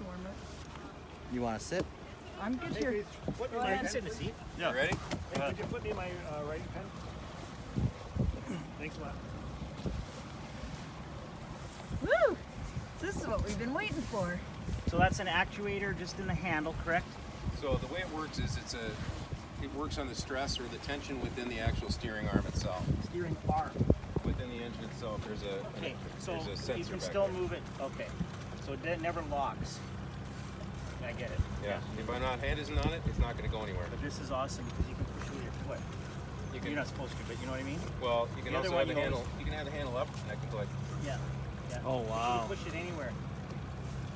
to warm it. You want to sit? I'm good here. Put me in my sit in the seat. Yeah. You ready? Hey, could you put me in my writing pen? Thanks a lot. Woo! This is what we've been waiting for. So that's an actuator just in the handle, correct? So the way it works is it works on the stress or the tension within the actual steering arm itself. Steering arm. Within the engine itself, there's a Okay, so there's a sensor you can back still there. move it. Okay, so it never locks. I get it. Yeah. If my hand isn't on it, it's not going to go anywhere. But this is awesome because you can push it with your foot. You're not supposed to, but you know what I mean? Well, you can The also other have one the goes- handle. You can have the handle up, and I can click. Yeah. Oh, wow. You can push it anywhere.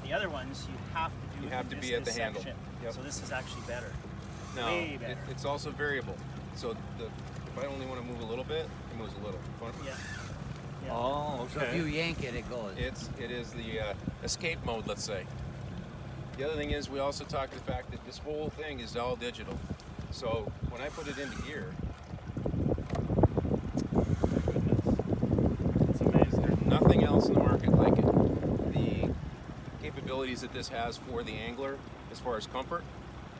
The other ones you have to do. You have to in be at the this handle. section. Yep. So this is actually better. No, Way better. it's also variable. So if I only want to move a little bit, it moves a little. Yeah. Yeah. Oh, so if you yank it, it goes. It is the escape mode, let's say. The other thing is we also talked to the fact that this whole thing is all digital. So when I put it into gear, It's amazing. there's nothing else in the market like it. The capabilities that this has for the angler, as far as comfort,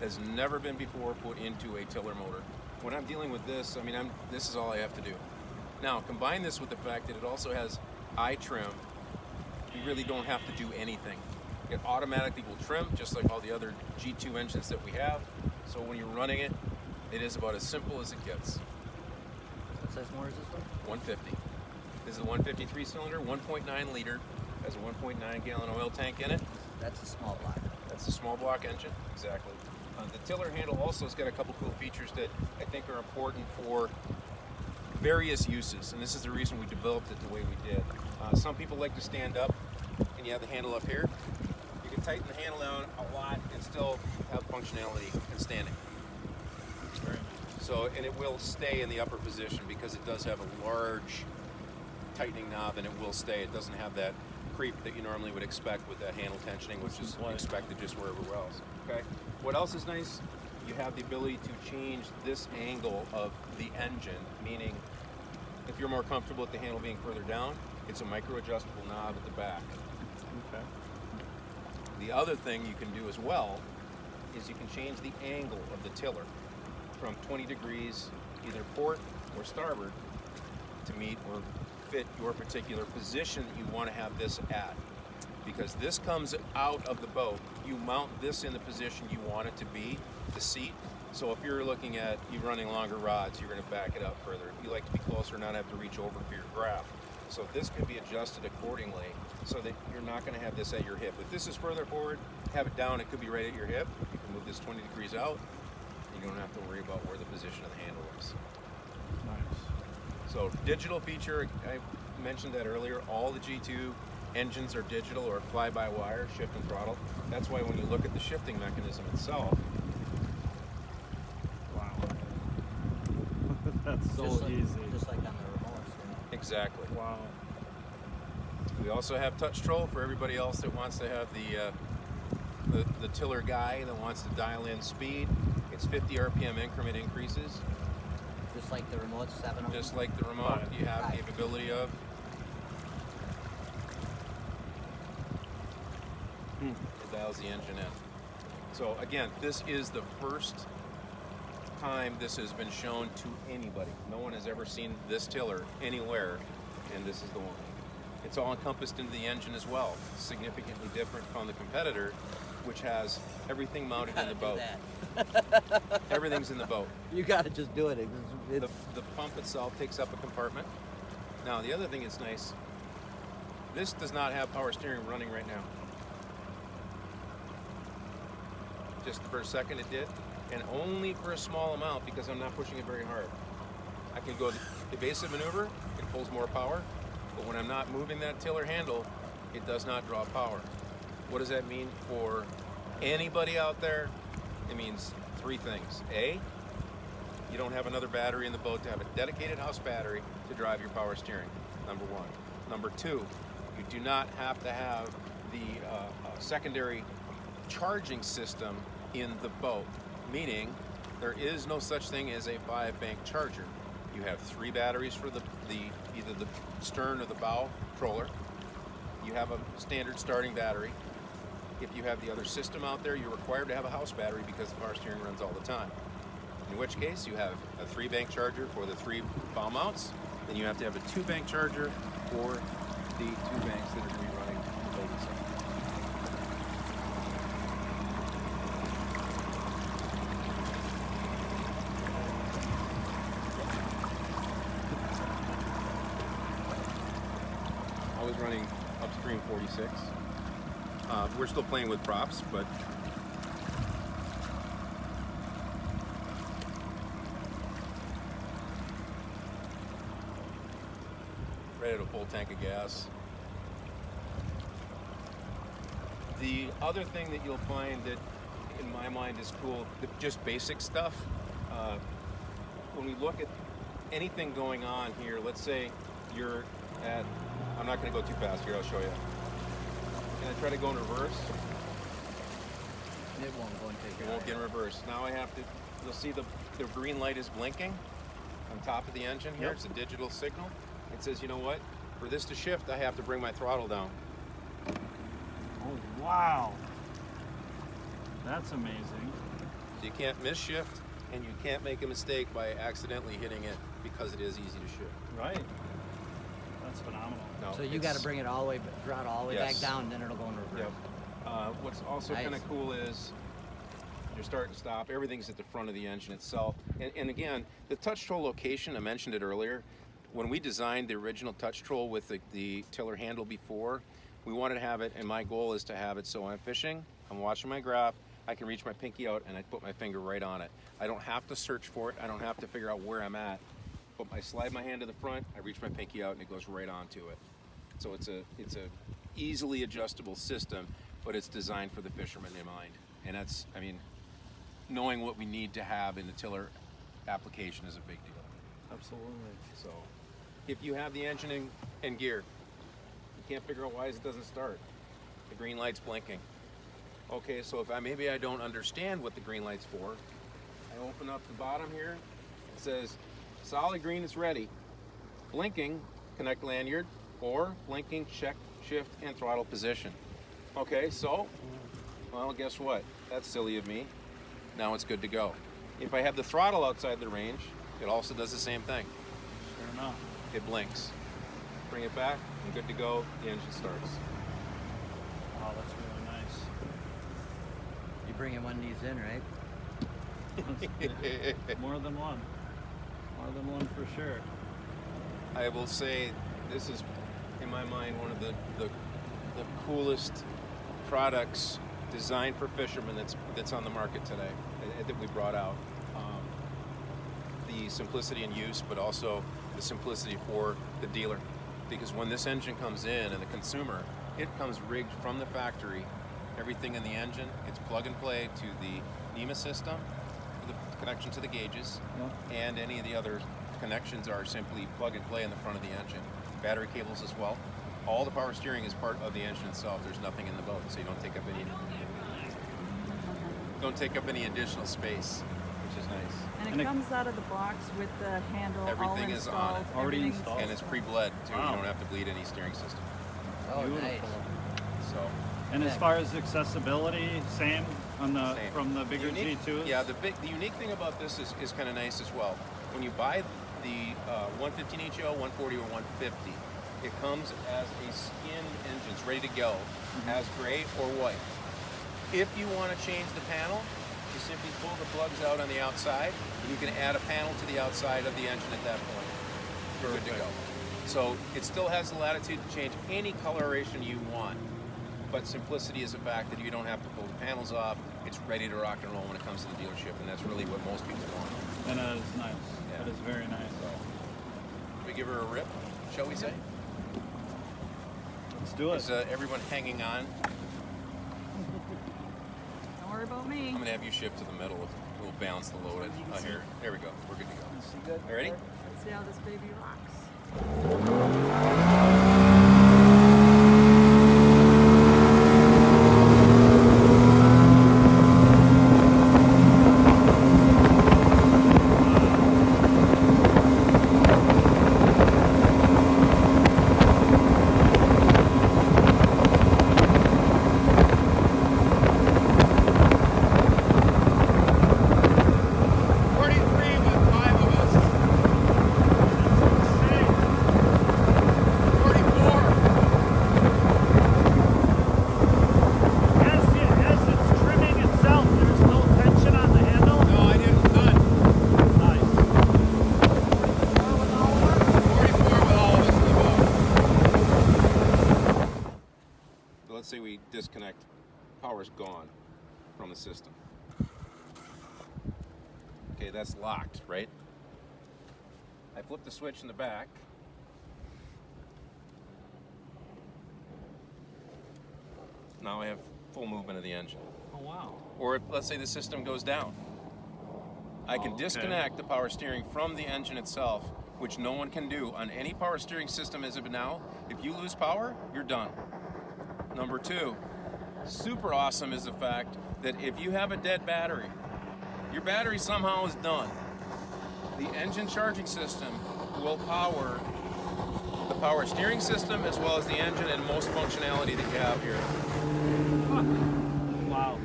has never been before put into a tiller motor. When I'm dealing with this, I mean, this is all I have to do. Now, combine this with the fact that it also has eye trim. You really don't have to do anything. It automatically will trim, just like all the other G2 engines that we have. So when you're running it, it is about as simple as it gets. What size motor is this one? 150. This is a 153 cylinder, 1.9 liter, has a 1.9 gallon oil tank in it. That's a small block. That's a small block engine, exactly. The tiller handle also has got a couple cool features that I think are important for various uses, and this is the reason we developed it the way we did. Some people like to stand up, and you have the handle up here. You can tighten the handle down a lot and still have functionality in standing. So, and it will stay in the upper position because it does have a large tightening knob, and it will stay. It doesn't have that creep that you normally would expect with that handle tensioning, which is expected just wherever else. Okay. What else is nice? You have the ability to change this angle of the engine, meaning if you're more comfortable with the handle being further down, it's a micro adjustable knob at the back. Okay. The other thing you can do as well is you can change the angle of the tiller from 20 degrees, either port or starboard, to meet or fit your particular position that you want to have this at. Because this comes out of the boat, you mount this in the position you want it to be, the seat. So if you're looking at you running longer rods, you're going to back it up further. If you like to be closer, not have to reach over for your graph. So this can be adjusted accordingly so that you're not going to have this at your hip. If this is further forward, have it down, it could be right at your hip. You can move this 20 degrees out. You don't have to worry about where the position of the handle is. Nice. So digital feature, I mentioned that earlier, all the G2 engines are digital or fly-by-wire, shift and throttle. That's why when you look at the shifting mechanism itself, Wow. That's so Just like, easy. Just like on the remotes. exactly. Wow. We also have touch control for everybody else that wants to have the tiller guy that wants to dial in speed. It's 50 RPM increment increases. Just like the remotes, 7 of them. Just like the remote, you have the ability of. It dials the engine in. So again, this is the first time this has been shown to anybody. No one has ever seen this tiller anywhere, and this is the one. It's all encompassed into the engine as well. Significantly different from the competitor, which has everything mounted in the boat. Everything's in the boat. You gotta just do it. The pump itself takes up a compartment. Now the other thing that's nice, this does not have power steering running right now. Just for a second it did, and only for a small amount because I'm not pushing it very hard. I can go the evasive maneuver, it pulls more power, but when I'm not moving that tiller handle, it does not draw power. What does that mean for anybody out there? It means 3 things. A, you don't have another battery in the boat to have a dedicated house battery to drive your power steering, number 1. Number 2, you do not have to have the secondary charging system in the boat, meaning there is no such thing as a 5-bank charger. You have 3 batteries for either the stern or the bow troller. You have a standard starting battery. If you have the other system out there, you're required to have a house battery because the power steering runs all the time. In which case, you have a 3-bank charger for the 3 bow mounts, then you have to have a 2-bank charger for the 2 banks that are going to be running the building system. I was running upstream 46. We're still playing with props, but right at a full tank of gas. The other thing that you'll find that in my mind is cool, just basic stuff. When we look at anything going on here, let's say you're at, I'm not going to go too fast here, I'll show you. Can I try to go in reverse? It won't go and take It won't get in reverse. Now I have to, you'll see the green light is blinking on top of the engine here. Yep. It's a digital signal. It says, you know what? For this to shift, I have to bring my throttle down. Oh, wow. That's amazing. So you can't miss shift, and you can't make a mistake by accidentally hitting it because it is easy to shift. Right. That's phenomenal. No, So you got to bring it all the way, throttle all the way Yes. back down, then it'll go in reverse. Yep. What's also Nice. kind of cool is your start and stop. Everything's at the front of the engine itself. And again, the touch troll location, I mentioned it earlier. When we designed the original touch troll with the tiller handle before, we wanted to have it, and my goal is to have it so when I'm fishing, I'm watching my graph, I can reach my pinky out and I put my finger right on it. I don't have to search for it. I don't have to figure out where I'm at. But I slide my hand to the front, I reach my pinky out, and it goes right onto it. So it's a easily adjustable system, but it's designed for the fisherman in mind. And that's, I mean, knowing what we need to have in the tiller application is a big deal. Absolutely. So if you have the engine in gear, you can't figure out why it doesn't start. The green light's blinking. Okay, so if maybe I don't understand what the green light's for, I open up the bottom here. It says solid green is ready. Blinking, connect lanyard, or blinking, check, shift, and throttle position. Okay, so, well, guess what? That's silly of me. Now it's good to go. If I have the throttle outside the range, it also does the same thing. Sure enough. It blinks. Bring it back, and good to go, the engine starts. Wow, that's really nice. You bringing one of these in, right? More than one. More than one for sure. I will say this is, in my mind, one of the coolest products designed for fishermen that's on the market today that we brought out. The simplicity in use, but also the simplicity for the dealer. Because when this engine comes in and the consumer, it comes rigged from the factory. Everything in the engine, it's plug and play to the NEMA system, for the connection to the gauges, and any of the other connections are simply plug and play in the front of the engine. Battery cables as well. All the power steering is part of the engine itself. There's nothing in the boat, so you don't take up any additional space, which is nice. And it comes out of the box with the handle Everything all is installed. on it. Already Everything's installed. And it's pre-bled too. Wow. You don't have to bleed any steering system. Oh, Beautiful. nice. So And as far as accessibility, same on the Same. from the bigger unique, G2s? Yeah, the unique thing about this is kind of nice as well. When you buy the 115 HO, 140, or 150, it comes as a skinned engine. It's ready to go, as gray or white. If you want to change the panel, you simply pull the plugs out on the outside, and you can add a panel to the outside of the engine at that point. You're good to go. So it still has the latitude to change any coloration you want, but simplicity is a fact that you don't have to pull the panels off. It's ready to rock and roll when it comes to the dealership, and that's really what most people want. And that is nice. Yeah. That is very nice. Should we give her a rip, shall we say? Let's do it. Is everyone hanging on? Don't worry about me. I'm going to have you shift to the middle. We'll balance the load here. There we go. We're good to go. See good? You ready? Let's see how this baby rocks. let's say we disconnect, power's gone from the system. Okay, that's locked, right? I flip the switch in the back. Now I have full movement of the engine. Oh, wow. Or if, let's say the system goes down, I can disconnect the power steering from the engine itself, which no one can do on any power steering system as of now. If you lose power, you're done. Number two, super awesome is the fact that if you have a dead battery, your battery somehow is done, the engine charging system will power the power steering system as well as the engine and most functionality that you have here. Wow.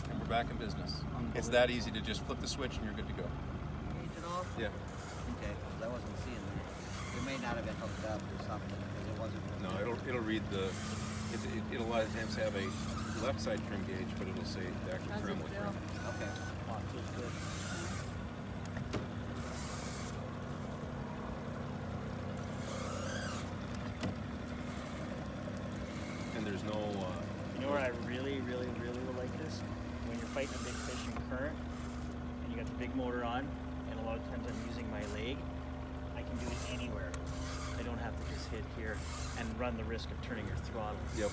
And we're back in business. It's that easy to just flip the switch and you're good to go. Change it off? Yeah. Okay, 'cause I wasn't seeing that. It may not have been hooked up or something because it wasn't hooked No, up. it'll read the. It'll a lot of times have a left side trim gauge, but it'll say the actual How's trim it with feel? trim. Okay. Wow, it feels good. And there's no. You know where I really will like this? When you're fighting a big fish in current, and you got the big motor on, and a lot of times I'm using my leg, I can do it anywhere. I don't have to just hit here and run the risk of turning your throttle. Yep.